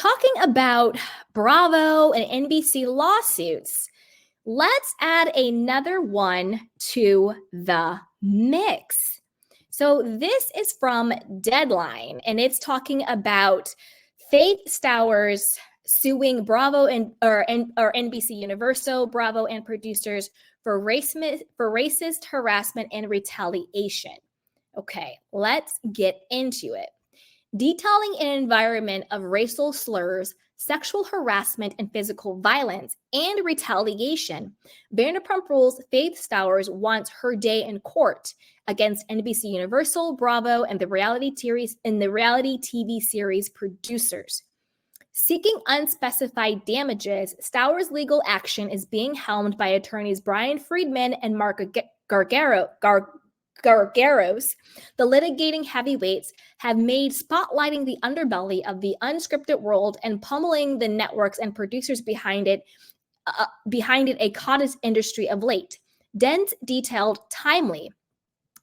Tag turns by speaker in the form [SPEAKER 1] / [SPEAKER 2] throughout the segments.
[SPEAKER 1] talking about Bravo and NBC lawsuits, let's add another one to the mix. So this is from Deadline, and it's talking about Faith Stowers suing Bravo or NBC Universal, Bravo, and producers for racist harassment and retaliation. Okay, let's get into it. Detailing an environment of racial slurs, sexual harassment, and physical violence, and retaliation, Vanderpump Rules' Faith Stowers wants her day in court against NBC Universal, Bravo, and the reality TV series producers. Seeking unspecified damages, Stowers' legal action is being helmed by attorneys Brian Friedman and Mark Gargaros. The litigating heavyweights have made spotlighting the underbelly of the unscripted world and pummeling the networks and producers behind it a cottage industry of late. Dense, detailed, timely.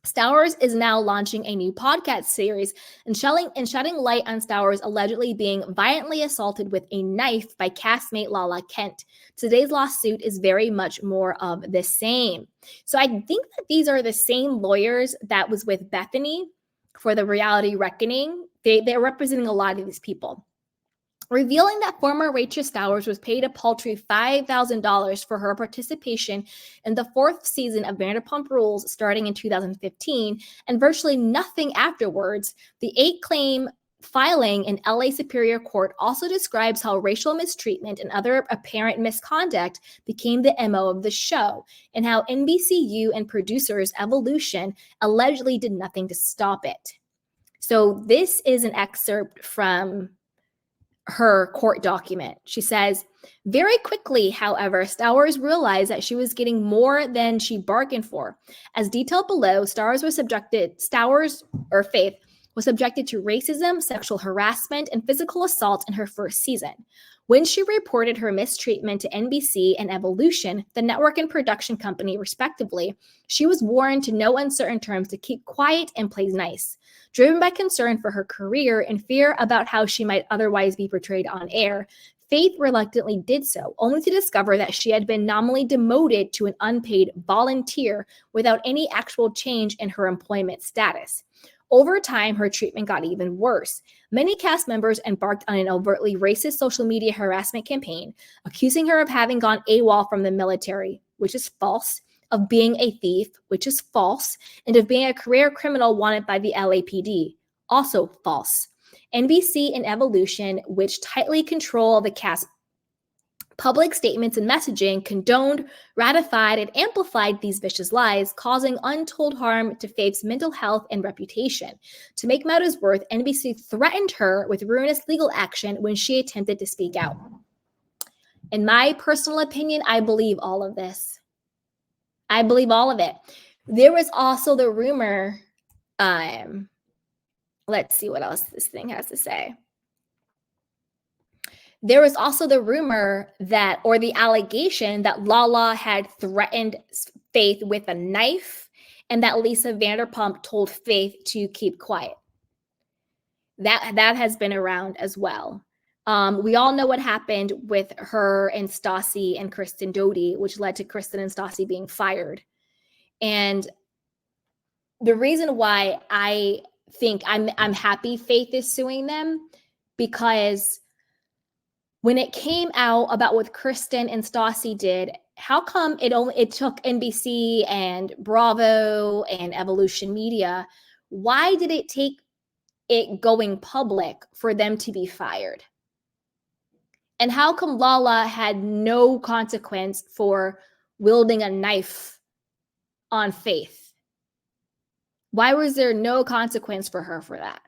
[SPEAKER 1] Stowers is now launching a new podcast series and shedding light on Stowers allegedly being violently assaulted with a knife by castmate Lala Kent. Today's lawsuit is very much more of the same. So I think that these are the same lawyers that was with Bethany for the Reality Reckoning. They're representing a lot of these people. Revealing that former waitress Stowers was paid a paltry $5,000 for her participation in the fourth season of Vanderpump Rules starting in 2015 and virtually nothing afterwards, the 8-claim filing in LA Superior Court also describes how racial mistreatment and other apparent misconduct became the MO of the show, and how NBCU and producers Evolution allegedly did nothing to stop it. So this is an excerpt from her court document. She says, very quickly, however, Stowers realized that she was getting more than she bargained for. As detailed below, Faith was subjected to racism, sexual harassment, and physical assault in her first season. When she reported her mistreatment to NBC and Evolution, the network and production company, respectively, she was warned to no uncertain terms to keep quiet and play nice. Driven by concern for her career and fear about how she might otherwise be portrayed on air, Faith reluctantly did so, only to discover that she had been nominally demoted to an unpaid volunteer without any actual change in her employment status. Over time, her treatment got even worse. Many cast members embarked on an overtly racist social media harassment campaign, accusing her of having gone AWOL from the military, which is false, of being a thief, which is false, and of being a career criminal wanted by the LAPD, also false. NBC and Evolution, which tightly control the cast public statements and messaging, condoned, ratified, and amplified these vicious lies, causing untold harm to Faith's mental health and reputation. To make matters worse, NBC threatened her with ruinous legal action when she attempted to speak out. In my personal opinion, I believe all of this. I believe all of it. There was also the rumor, let's see what else this thing has to say. There was also the rumor or the allegation that Lala had threatened Faith with a knife and that Lisa Vanderpump told Faith to keep quiet. That has been around as well. We all know what happened with her and Stassi and Kristen Doty, which led to Kristen and Stassi being fired. And the reason why I think I'm happy Faith is suing them, because when it came out about what Kristen and Stassi did, how come it took NBC and Bravo and Evolution Media? Why did it take it going public for them to be fired? And how come Lala had no consequence for wielding a knife on Faith? Why was there no consequence for her for that?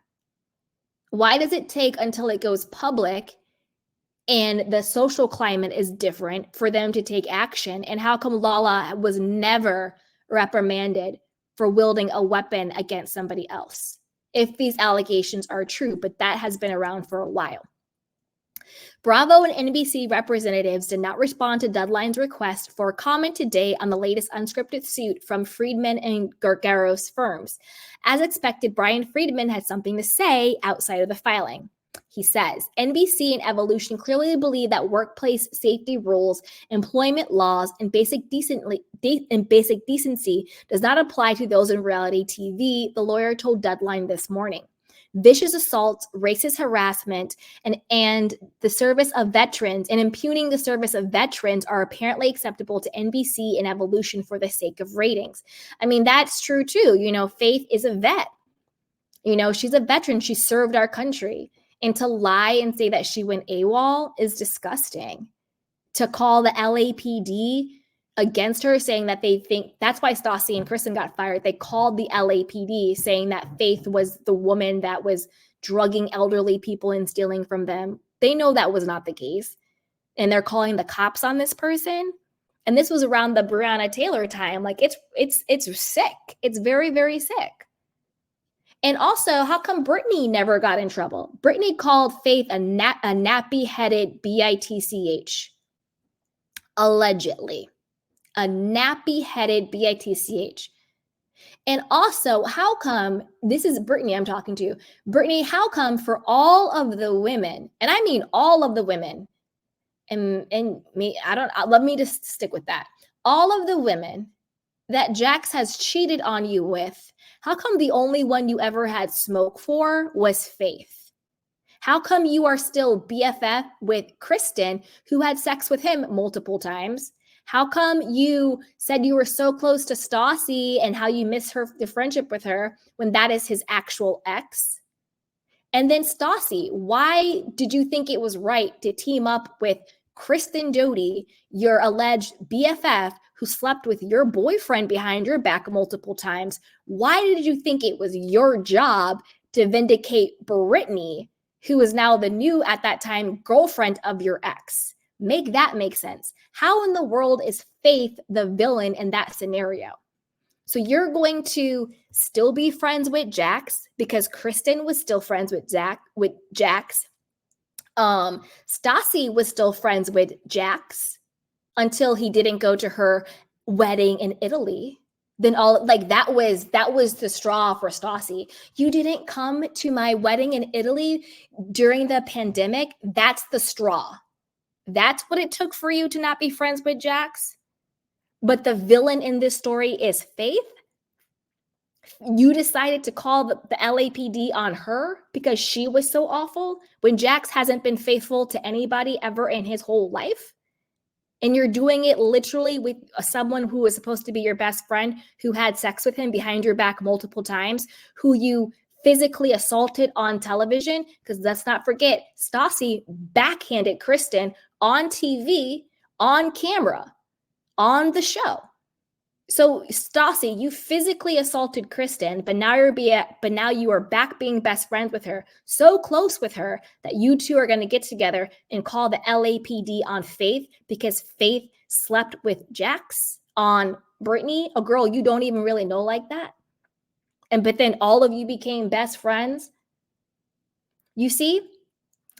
[SPEAKER 1] Why does it take until it goes public and the social climate is different for them to take action? And how come Lala was never reprimanded for wielding a weapon against somebody else, if these allegations are true? But that has been around for a while. Bravo and NBC representatives did not respond to Deadline's request for comment today on the latest unscripted suit from Friedman and Gargaros firms. As expected, Brian Friedman had something to say outside of the filing. He says, NBC and Evolution clearly believe that workplace safety rules, employment laws, and basic decency does not apply to those in reality TV, the lawyer told Deadline this morning. Vicious assaults, racist harassment, and the service of veterans and impugning the service of veterans are apparently acceptable to NBC and Evolution for the sake of ratings. I mean, that's true too. Faith is a vet. She's a veteran. She served our country. And to lie and say that she went AWOL is disgusting. To call the LAPD against her, saying that they think that's why Stassi and Kristen got fired. They called the LAPD saying that Faith was the woman that was drugging elderly people and stealing from them. They know that was not the case. And they're calling the cops on this person. And this was around the Breonna Taylor time. Like it's sick. It's very, very sick. And also, how come Brittany never got in trouble? Brittany called Faith a nappy-headed bitch. Allegedly. A nappy-headed bitch. And also, how come, this is Brittany I'm talking to, Brittany, how come for all of the women, and I mean all of the women, and me, let me just stick with that. All of the women that Jax has cheated on you with, how come the only one you ever had smoke for was Faith? How come you are still BFF with Kristen, who had sex with him multiple times? How come you said you were so close to Stassi and how you miss the friendship with her when that is his actual ex? And then Stassi, why did you think it was right to team up with Kristen Doty, your alleged BFF, who slept with your boyfriend behind your back multiple times? Why did you think it was your job to vindicate Brittany, who is now the new, at that time, girlfriend of your ex? Make that make sense. How in the world is Faith the villain in that scenario? So you're going to still be friends with Jax because Kristen was still friends with Jax. Stassi was still friends with Jax until he didn't go to her wedding in Italy. Then that was the straw for Stassi. You didn't come to my wedding in Italy during the pandemic. That's the straw. That's what it took for you to not be friends with Jax. But the villain in this story is Faith. You decided to call the LAPD on her because she was so awful when Jax hasn't been faithful to anybody ever in his whole life. And you're doing it literally with someone who was supposed to be your best friend, who had sex with him behind your back multiple times, who you physically assaulted on television. Because let's not forget, Stassi backhanded Kristen on TV, on camera, on the show. So Stassi, you physically assaulted Kristen, but now you are back being best friends with her, so close with her that you two are going to get together and call the LAPD on Faith because Faith slept with Jax on Brittany, a girl you don't even really know like that. But then all of you became best friends. You see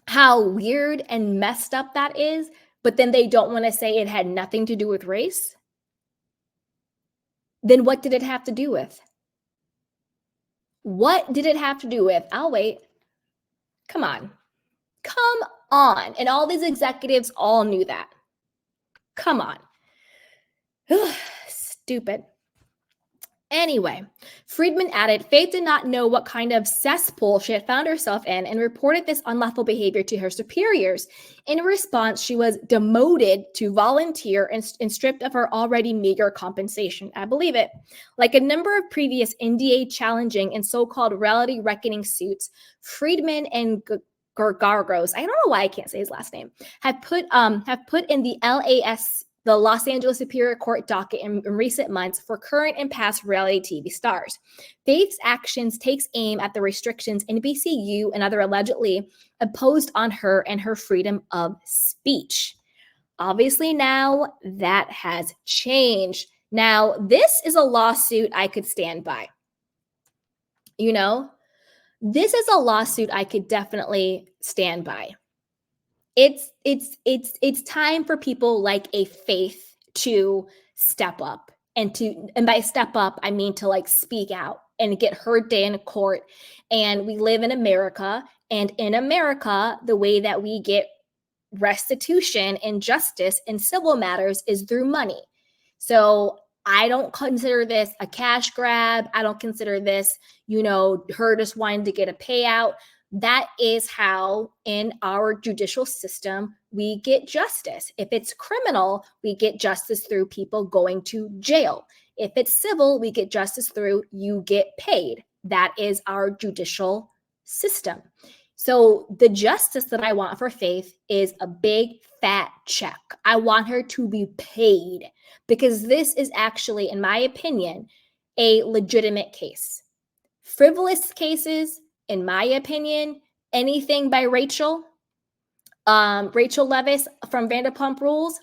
[SPEAKER 1] how weird and messed up that is, but then they don't want to say it had nothing to do with race. Then what did it have to do with? What did it have to do with? I'll wait. Come on. And all these executives all knew that. Come on. Stupid. Anyway, Friedman added, Faith did not know what kind of cesspool she had found herself in and reported this unlawful behavior to her superiors. In response, she was demoted to volunteer and stripped of her already meager compensation. I believe it. Like a number of previous NDA challenging and so-called reality reckoning suits, Friedman and Gargos, I don't know why I can't say his last name, have put in the Los Angeles Superior Court docket in recent months for current and past reality TV stars. Faith's actions takes aim at the restrictions NBCU and other allegedly imposed on her and her freedom of speech. Obviously, now that has changed. Now, this is a lawsuit I could stand by. This is a lawsuit I could definitely stand by. It's time for people like a Faith to step up and by step up, I mean to speak out and get her day in court. And we live in America And in America, the way that we get restitution and justice in civil matters is through money. So I don't consider this a cash grab. I don't consider this, her just wanting to get a payout. That is how in our judicial system we get justice. If it's criminal, we get justice through people going to jail. If it's civil, we get justice through you get paid. That is our judicial system. So the justice that I want for Faith is a big fat check. I want her to be paid because this is actually, in my opinion, a legitimate case. Frivolous cases, in my opinion, anything by Rachel Leviss from Vanderpump Rules,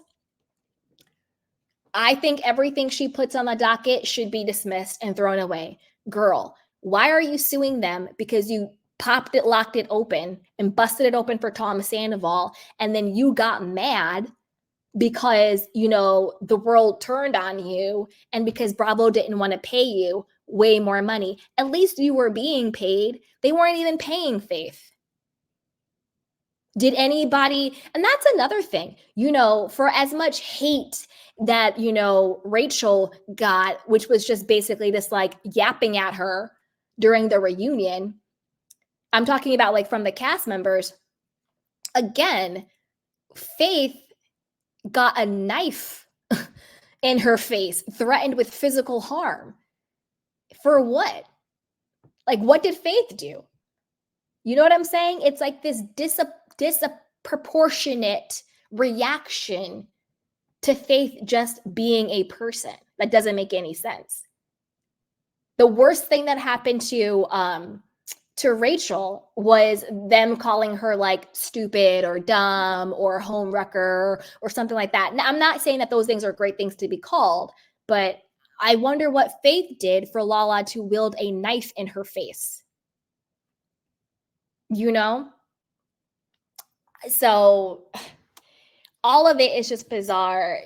[SPEAKER 1] I think everything she puts on the docket should be dismissed and thrown away. Girl, why are you suing them? Because you popped it, locked it open, and busted it open for Tom Sandoval, and then you got mad because, the world turned on you and because Bravo didn't want to pay you way more money. At least you were being paid. They weren't even paying Faith. Did anybody, and that's another thing, for as much hate that, Rachel got, which was just basically just like yapping at her during the reunion. I'm talking about like from the cast members. Again, Faith got a knife in her face, threatened with physical harm. For what? Like, what did Faith do? You know what I'm saying? It's like this disproportionate reaction to Faith just being a person. That doesn't make any sense. The worst thing that happened to Rachel was them calling her like stupid or dumb or homewrecker or something like that. Now, I'm not saying that those things are great things to be called, but I wonder what Faith did for Lala to wield a knife in her face. So all of it is just bizarre.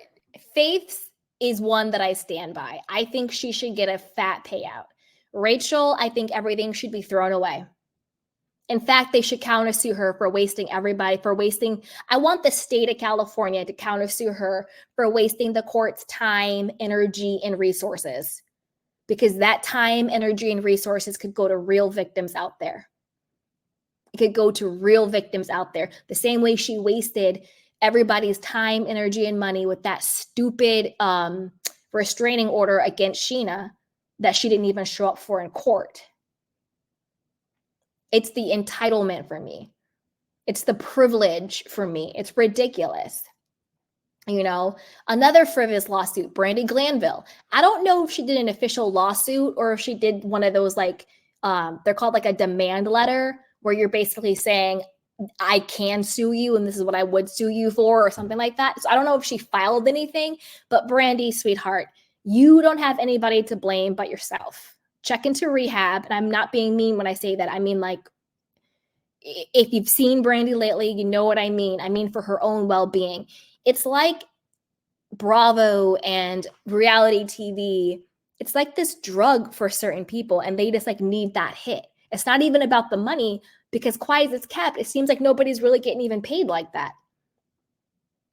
[SPEAKER 1] Faith is one that I stand by. I think she should get a fat payout. Rachel, I think everything should be thrown away. In fact, they should countersue her for wasting everybody, I want the state of California to countersue her for wasting the court's time, energy, and resources. Because that time, energy, and resources could go to real victims out there. It could go to real victims out there. The same way she wasted everybody's time, energy, and money with that stupid restraining order against Sheena that she didn't even show up for in court. It's the entitlement for me. It's the privilege for me. It's ridiculous. Another frivolous lawsuit, Brandy Glanville. I don't know if she did an official lawsuit or if she did one of those like, they're called like a demand letter where you're basically saying, I can sue you and this is what I would sue you for or something like that. So I don't know if she filed anything, but Brandy, sweetheart, you don't have anybody to blame but yourself. Check into rehab. And I'm not being mean when I say that. I mean, like, if you've seen Brandy lately, you know what I mean. I mean, for her own well-being. It's like Bravo and reality TV. It's like this drug for certain people and they just like need that hit. It's not even about the money because quiet as it's kept, it seems like nobody's really getting even paid like that.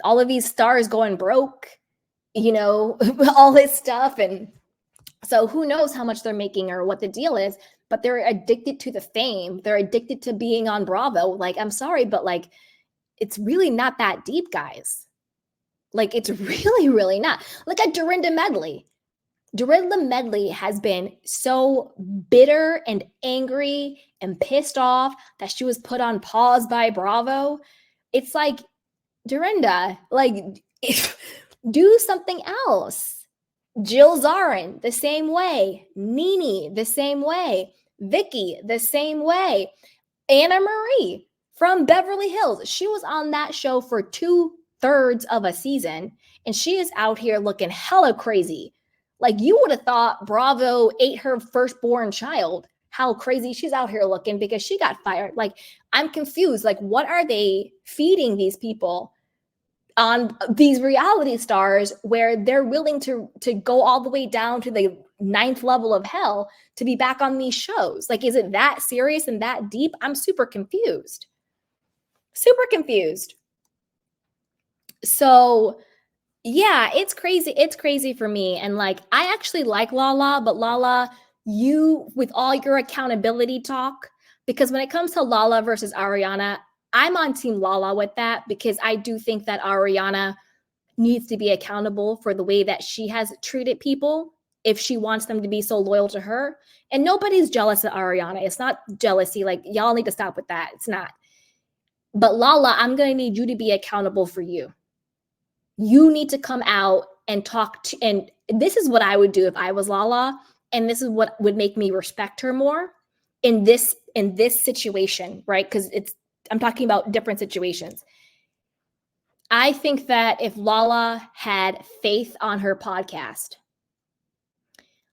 [SPEAKER 1] All of these stars going broke, all this stuff. And so who knows how much they're making or what the deal is, but they're addicted to the fame. They're addicted to being on Bravo. Like, I'm sorry, but like, it's really not that deep, guys. Like, it's really, really not. Look at Dorinda Medley. Dorinda Medley has been so bitter and angry and pissed off that she was put on pause by Bravo. It's like, Dorinda, like, do something else. Jill Zarin, the same way. Nene, the same way. Vicky, the same way. Anna Marie from Beverly Hills. She was on that show for 2/3 of a season, and she is out here looking hella crazy. Like, you would have thought Bravo ate her firstborn child. How crazy she's out here looking because she got fired. Like, I'm confused. Like, what are they feeding these people on these reality stars where they're willing to go all the way down to the 9th level of hell to be back on these shows. Like, is it that serious and that deep? I'm super confused. Super confused. So yeah, it's crazy. It's crazy for me. And like, I actually like Lala, but Lala, you, with all your accountability talk, because when it comes to Lala versus Ariana, I'm on team Lala with that, because I do think that Ariana needs to be accountable for the way that she has treated people if she wants them to be so loyal to her. And nobody's jealous of Ariana. It's not jealousy. Like, y'all need to stop with that. It's not. But Lala, I'm going to need you to be accountable for you. You need to come out and talk to, and this is what I would do if I was Lala, and this is what would make me respect her more in this situation, right? Because I'm talking about different situations. I think that if Lala had Faith on her podcast,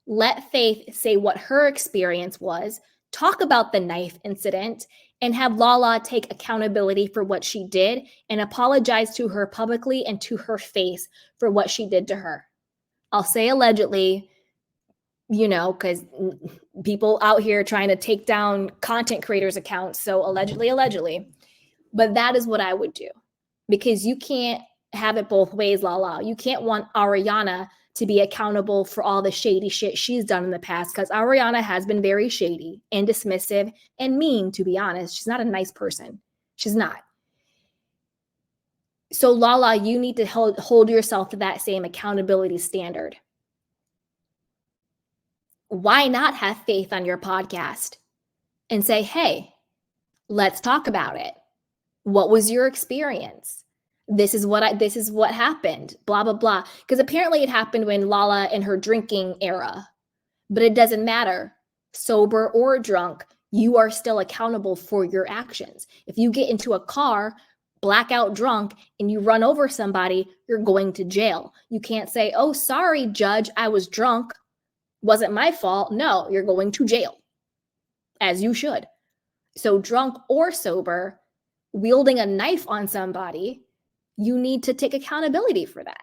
[SPEAKER 1] let Faith say what her experience was, talk about the knife incident, and have Lala take accountability for what she did and apologize to her publicly and to her face for what she did to her. I'll say allegedly, because people out here trying to take down content creators' accounts. So allegedly. But that is what I would do, because you can't have it both ways, Lala. You can't want Ariana to be accountable for all the shady shit she's done in the past, because Ariana has been very shady and dismissive and mean, to be honest. She's not a nice person. She's not. So Lala, you need to hold yourself to that same accountability standard. Why not have Faith on your podcast and say, hey, let's talk about it. What was your experience? This is what happened, blah, blah, blah. Because apparently it happened when Lala in her drinking era, but it doesn't matter. Sober or drunk, you are still accountable for your actions. If you get into a car, blackout drunk, and you run over somebody, you're going to jail. You can't say, oh, sorry, judge, I was drunk. Wasn't my fault. No, you're going to jail, as you should. So drunk or sober, wielding a knife on somebody, you need to take accountability for that.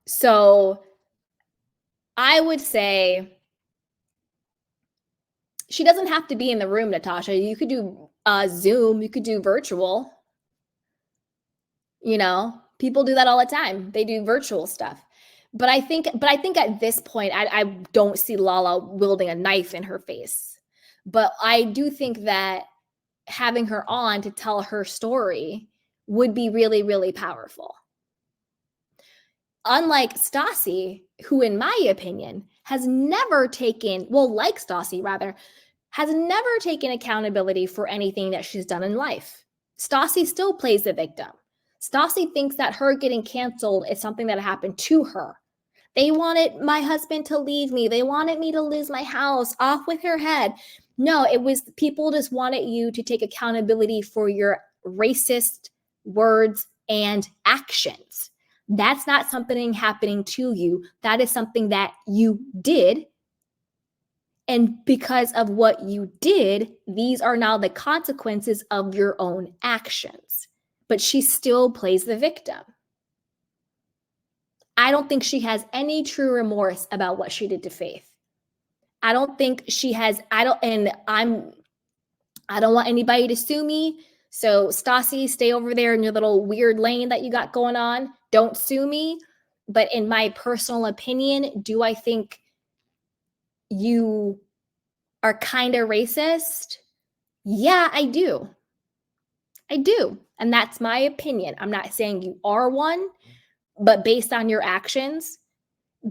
[SPEAKER 1] So I would say she doesn't have to be in the room, Natasha. You could do Zoom. You could do virtual. People do that all the time. They do virtual stuff. But I think at this point, I don't see Lala wielding a knife in her face. But I do think that having her on to tell her story would be really, really powerful. Unlike Stassi, who in my opinion has never taken, like Stassi rather, has never taken accountability for anything that she's done in life. Stassi still plays the victim. Stassi thinks that her getting canceled is something that happened to her. They wanted my husband to leave me. They wanted me to lose my house. Off with her head. No, it was people just wanted you to take accountability for your racist words and actions. That's not something happening to you. That is something that you did. And because of what you did, these are now the consequences of your own actions. But she still plays the victim. I don't think she has any true remorse about what she did to Faith. I don't think she has, I don't want anybody to sue me. So Stassi, stay over there in your little weird lane that you got going on. Don't sue me. But in my personal opinion, do I think you are kind of racist? Yeah, I do. I do. And that's my opinion. I'm not saying you are one, but based on your actions,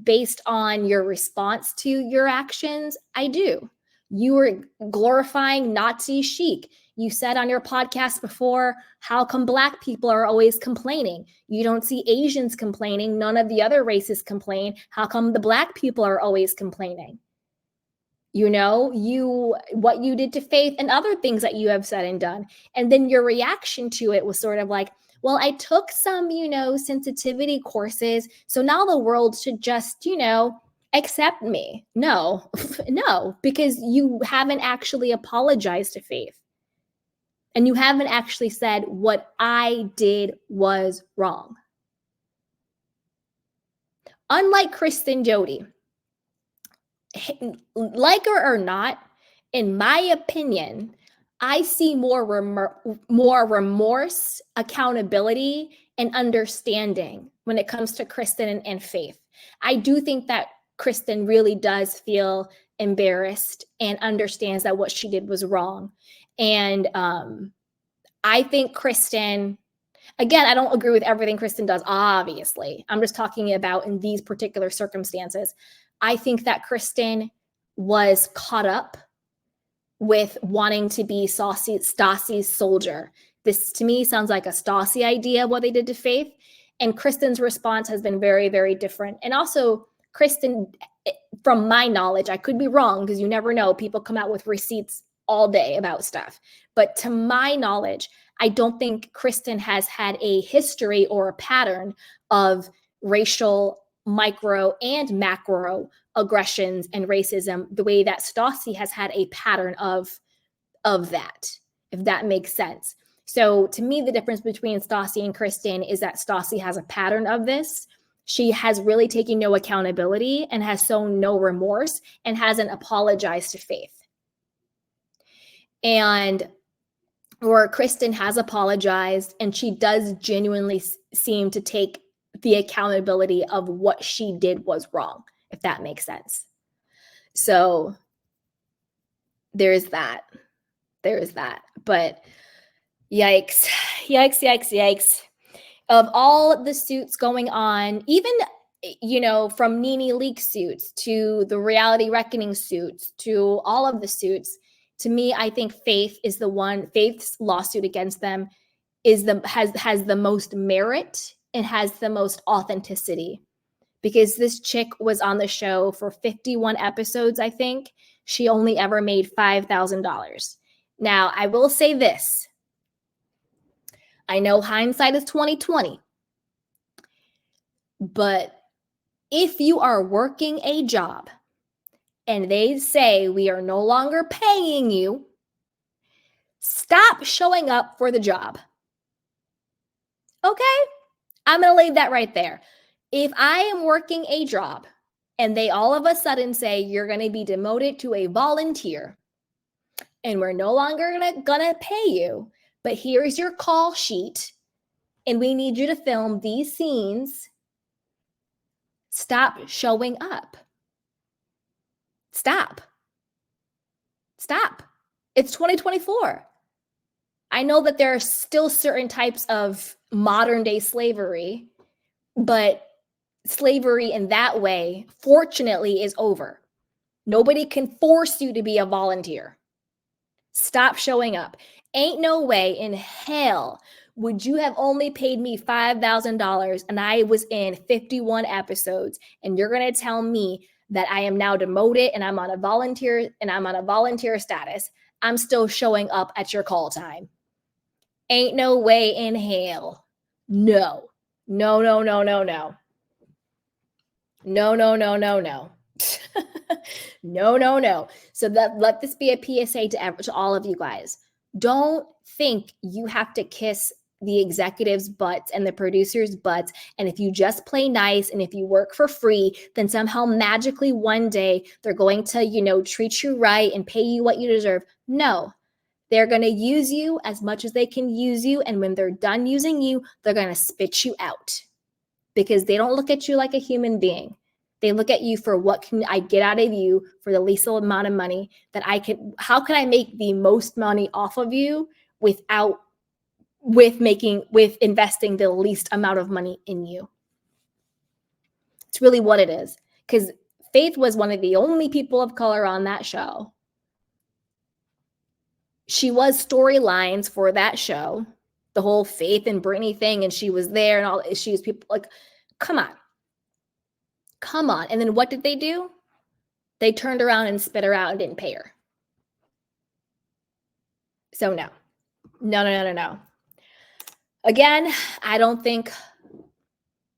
[SPEAKER 1] based on your response to your actions, I do. You were glorifying Nazi chic. You said on your podcast before, how come Black people are always complaining? You don't see Asians complaining. None of the other races complain. How come the Black people are always complaining? What you did to Faith and other things that you have said and done. And then your reaction to it was sort of like, well, I took some, sensitivity courses. So now the world should just, accept me. No, no, because you haven't actually apologized to Faith. And you haven't actually said what I did was wrong. Unlike Kristen Jody, like her or not, in my opinion, I see more remorse, accountability, and understanding when it comes to Kristen and Faith. I do think that Kristen really does feel embarrassed and understands that what she did was wrong. And I think Kristen, again, I don't agree with everything Kristen does, obviously. I'm just talking about in these particular circumstances. I think that Kristen was caught up with wanting to be Stassi's soldier. This to me sounds like a Stassi idea, what they did to Faith. And Kristen's response has been very, very different. And also, Kristen, from my knowledge, I could be wrong because you never know. People come out with receipts all day about stuff. But to my knowledge, I don't think Kristen has had a history or a pattern of racial micro and macro aggressions and racism the way that Stassi has had a pattern of that, if that makes sense. So to me, the difference between Stassi and Kristen is that Stassi has a pattern of this. She has really taken no accountability and has shown no remorse and hasn't apologized to Faith. And or Kristen has apologized and she does genuinely seem to take the accountability of what she did was wrong, if that makes sense. So there's that. But yikes. Of all the suits going on, even, from Nene Leakes suits to the Reality Reckoning suits to all of the suits, to me, I think Faith's lawsuit against them has the most merit and has the most authenticity, because this chick was on the show for 51 episodes, I think. She only ever made $5,000. Now, I will say this. I know hindsight is 20/20. But if you are working a job and they say we are no longer paying you, stop showing up for the job. Okay? I'm going to leave that right there. If I am working a job and they all of a sudden say you're going to be demoted to a volunteer and we're no longer gonna pay you, but here's your call sheet and we need you to film these scenes, stop showing up. Stop. It's 2024. I know that there are still certain types of modern day slavery, but slavery in that way, fortunately, is over. Nobody can force you to be a volunteer. Stop showing up. Ain't no way in hell would you have only paid me $5,000 and I was in 51 episodes and you're going to tell me that I am now demoted and I'm on a volunteer status. I'm still showing up at your call time. Ain't no way in hell. No. No. No. So let this be a PSA to all of you guys. Don't think you have to kiss the executives' butts and the producers' butts. And if you just play nice and if you work for free, then somehow magically one day they're going to, treat you right and pay you what you deserve. No, they're going to use you as much as they can use you. And when they're done using you, they're going to spit you out because they don't look at you like a human being. They look at you for what can I get out of you for the least amount of money that I can. How can I make the most money off of you with investing the least amount of money in you? It's really what it is. Because Faith was one of the only people of color on that show. She was storylines for that show, the whole Faith and Brittany thing, and she was there and all. She was people like, come on. And then what did they do? They turned around and spit her out and didn't pay her. So no. Again, I don't think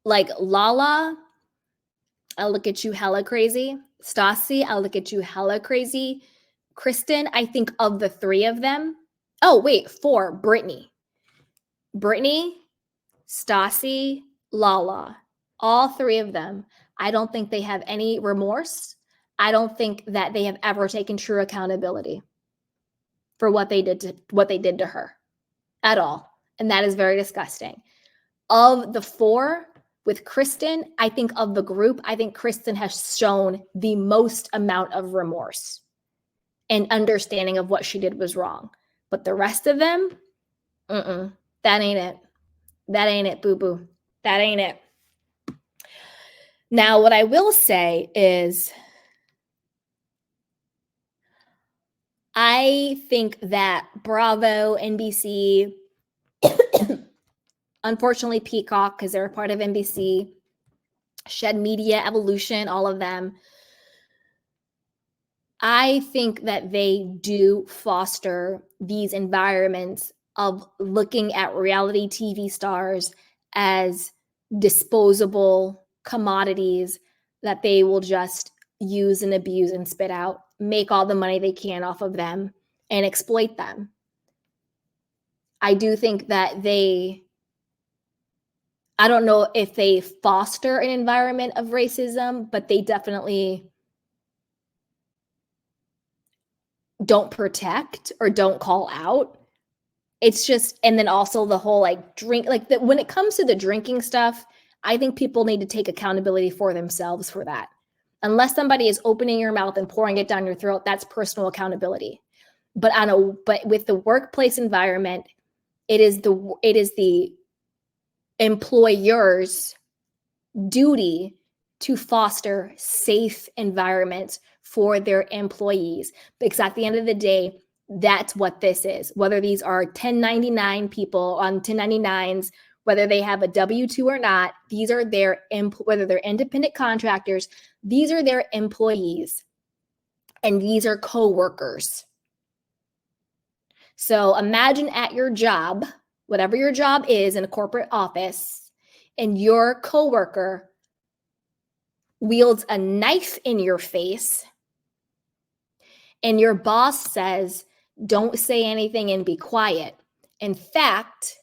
[SPEAKER 1] like Lala, I look at you hella crazy. Stassi, I look at you hella crazy. Kristen, I think of the three of them, Oh, wait, 4, Brittany. Brittany, Stassi, Lala. All 3 of them. I don't think they have any remorse. I don't think that they have ever taken true accountability for what they did to her at all. And that is very disgusting. Of the 4 with Kristen, I think of the group, I think Kristen has shown the most amount of remorse and understanding of what she did was wrong. But the rest of them, that ain't it. That ain't it, boo-boo. That ain't it. Now, what I will say is I think that Bravo, NBC, unfortunately Peacock, because they're a part of NBC, Shed Media, Evolution, all of them, I think that they do foster these environments of looking at reality TV stars as disposable commodities that they will just use and abuse and spit out, make all the money they can off of them, and exploit them. I do think that I don't know if they foster an environment of racism, but they definitely don't protect or don't call out. It's just, and then also the whole when it comes to the drinking stuff, I think people need to take accountability for themselves for that. Unless somebody is opening your mouth and pouring it down your throat, that's personal accountability. But with the workplace environment, it is the employer's duty to foster safe environments for their employees. Because at the end of the day, that's what this is. Whether these are 1099 people on 1099s, whether they have a W-2 or not, these are whether they're independent contractors, these are their employees. And these are coworkers. So imagine at your job, whatever your job is in a corporate office, and your coworker wields a knife in your face, and your boss says, don't say anything and be quiet. In fact,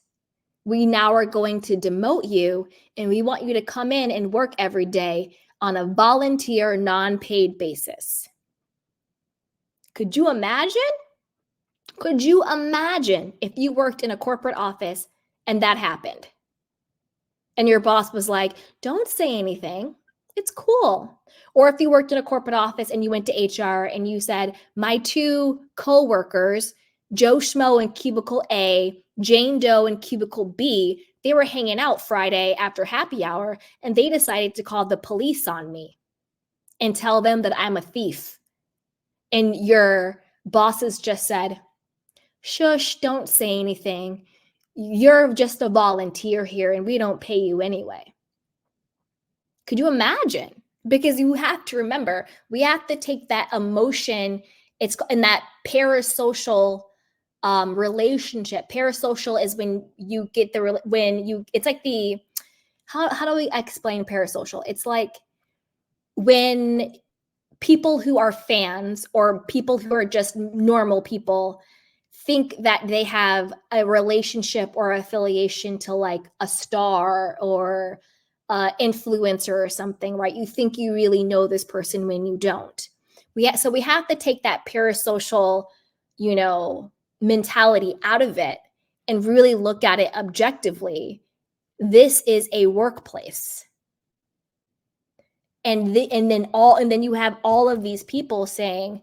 [SPEAKER 1] we now are going to demote you, and we want you to come in and work every day on a volunteer, non-paid basis. Could you imagine? Could you imagine if you worked in a corporate office and that happened? And your boss was like, don't say anything. It's cool. Or if you worked in a corporate office and you went to HR and you said, my 2 coworkers, Joe Schmo in cubicle A, Jane Doe in cubicle B, they were hanging out Friday after happy hour, and they decided to call the police on me and tell them that I'm a thief. And your bosses just said, shush, don't say anything. You're just a volunteer here and we don't pay you anyway. Could you imagine? Because you have to remember, we have to take that emotion, it's in that parasocial relationship. Parasocial is when you get it's like how do we explain parasocial? It's like when people who are fans or people who are just normal people think that they have a relationship or affiliation to like a star or influencer or something, right? You think you really know this person when you don't. So we have to take that parasocial, mentality out of it and really look at it objectively. This is a workplace. And then you have all of these people saying,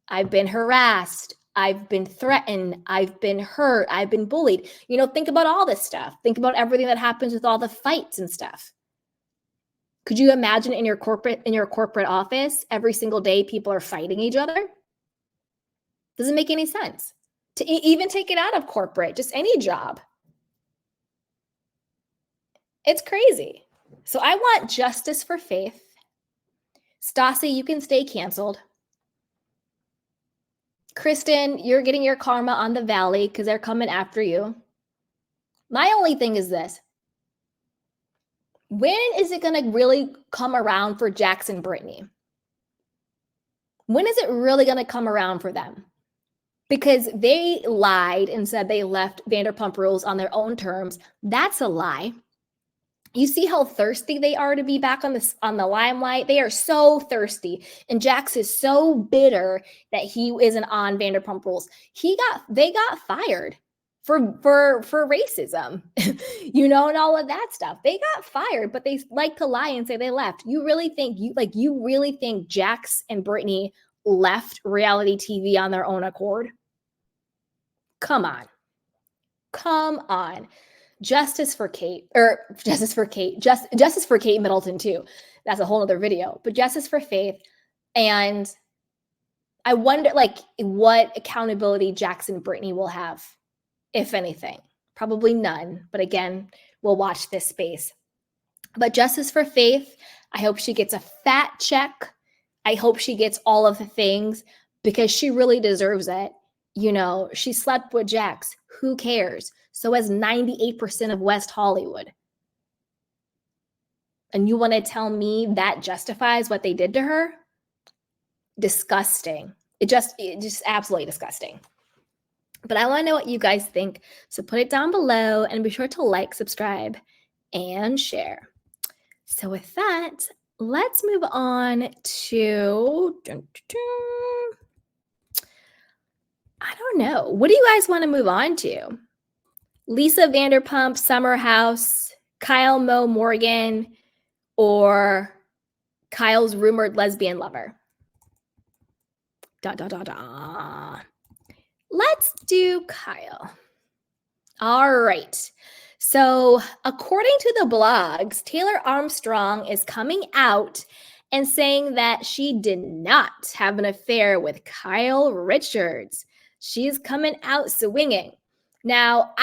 [SPEAKER 1] I've been harassed, I've been threatened, I've been hurt, I've been bullied. Think about all this stuff. Think about everything that happens with all the fights and stuff. Could you imagine in your corporate office, every single day people are fighting each other? Doesn't make any sense. To even take it out of corporate, just any job. It's crazy. So I want justice for Faith. Stassi, you can stay canceled. Kristen, you're getting your karma on the valley because they're coming after you. My only thing is this. When is it going to really come around for Jackson Brittany? When is it really going to come around for them? because they lied and said they left Vanderpump Rules on their own terms. That's a lie. You see how thirsty they are to be back on the limelight? They are so thirsty. And Jax is so bitter that he isn't on Vanderpump Rules. They got fired for racism, and all of that stuff. They got fired, but they like to lie and say they left. You really think Jax and Brittany left reality TV on their own accord? Come on. Justice for Kate Middleton too. That's a whole other video, but justice for Faith. And I wonder what accountability Jax and Brittany will have, if anything. Probably none, but again, we'll watch this space. But justice for Faith, I hope she gets a fat check. I hope she gets all of the things because she really deserves it. She slept with Jax. Who cares? So has 98% of West Hollywood. And you want to tell me that justifies what they did to her? Disgusting. It just absolutely disgusting. But I want to know what you guys think. So put it down below and be sure to like, subscribe, and share. So with that, let's move on to... I don't know. What do you guys want to move on to? Lisa Vanderpump, Summer House, Kyle Mo Morgan, or Kyle's rumored lesbian lover? Let's do Kyle. All right. So according to the blogs, Taylor Armstrong is coming out and saying that she did not have an affair with Kyle Richards. She's coming out swinging. Now,